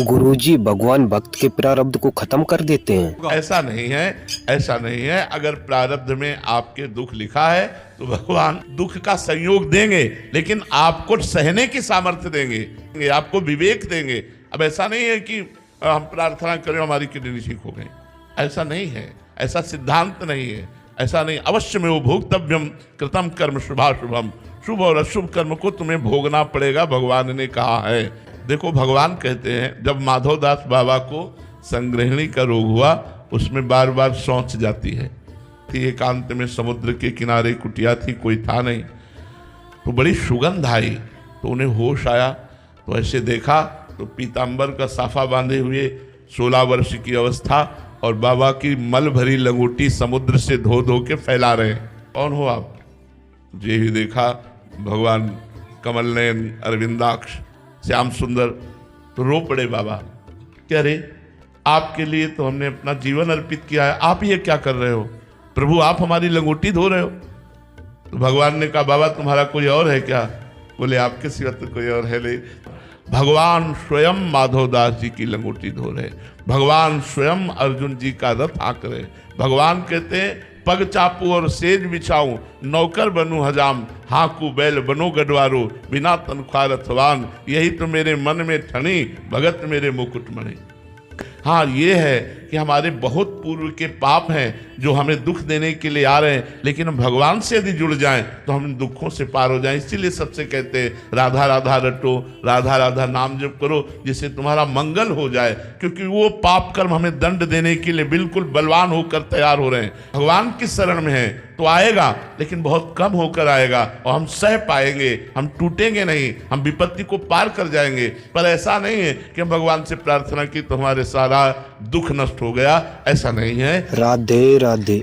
गुरुजी, भगवान भक्त के प्रारब्ध को खत्म कर देते हैं। ऐसा नहीं है, ऐसा नहीं है। अगर प्रारब्ध में आपके दुख लिखा है तो भगवान दुख का संयोग देंगे, लेकिन आपको सहने की सामर्थ्य देंगे, आपको विवेक देंगे। अब ऐसा नहीं है कि हम प्रार्थना करें हमारी किडनी ठीक हो गई, ऐसा नहीं है, ऐसा सिद्धांत नहीं है, ऐसा नहीं। अवश्य में वो भोक्तव्यम कृतम कर्म शुभाशुभम, शुभ और अशुभ कर्म को तुम्हें भोगना पड़ेगा, भगवान ने कहा है। देखो, भगवान कहते हैं जब माधवदास बाबा को संग्रहणी का रोग हुआ, उसमें बार बार सोच जाती है। एकांत में समुद्र के किनारे कुटिया थी, कोई था नहीं, तो बड़ी सुगंध आई, तो उन्हें होश आया। तो ऐसे देखा तो पीतांबर का साफा बांधे हुए 16 वर्ष की अवस्था और बाबा की मल भरी लंगोटी समुद्र से धो धो के फैला रहे हैं। कौन हो आप? ये ही देखा भगवान कमल नयन, अरविंदाक्ष, श्याम सुंदर। तो रो पड़े बाबा कि अरे, आपके लिए तो हमने अपना जीवन अर्पित किया है, आप ये क्या कर रहे हो प्रभु, आप हमारी लंगोटी धो रहे हो। तो भगवान ने कहा बाबा तुम्हारा कोई और है क्या? बोले आपके सिवा तो कोई और है नहीं। भगवान स्वयं माधवदास जी की लंगोटी धो रहे, भगवान स्वयं अर्जुन जी का रथ हाँक रहे। भगवान कहते हैं पग चापू और सेज बिछाऊं, नौकर बनूं हजाम, हाँकू बैल बनो गडवारो, बिना तनख्वाह रथवान, यही तो मेरे मन में ठनी, भगत मेरे मुकुटमणि। हाँ, ये है कि हमारे बहुत पूर्व के पाप हैं जो हमें दुख देने के लिए आ रहे हैं, लेकिन हम भगवान से यदि जुड़ जाएं तो हम इन दुखों से पार हो जाएं। इसीलिए सबसे कहते हैं राधा राधा रटो, राधा राधा नाम जप करो, जिससे तुम्हारा मंगल हो जाए, क्योंकि वो पाप कर्म हमें दंड देने के लिए बिल्कुल बलवान होकर तैयार हो रहे हैं। भगवान की शरण में है तो आएगा, लेकिन बहुत कम होकर आएगा और हम सह पाएंगे, हम टूटेंगे नहीं, हम विपत्ति को पार कर जाएंगे। पर ऐसा नहीं है कि हम भगवान से प्रार्थना की तो हमारे सारा दुख नष्ट हो गया, ऐसा नहीं है। राधे राधे।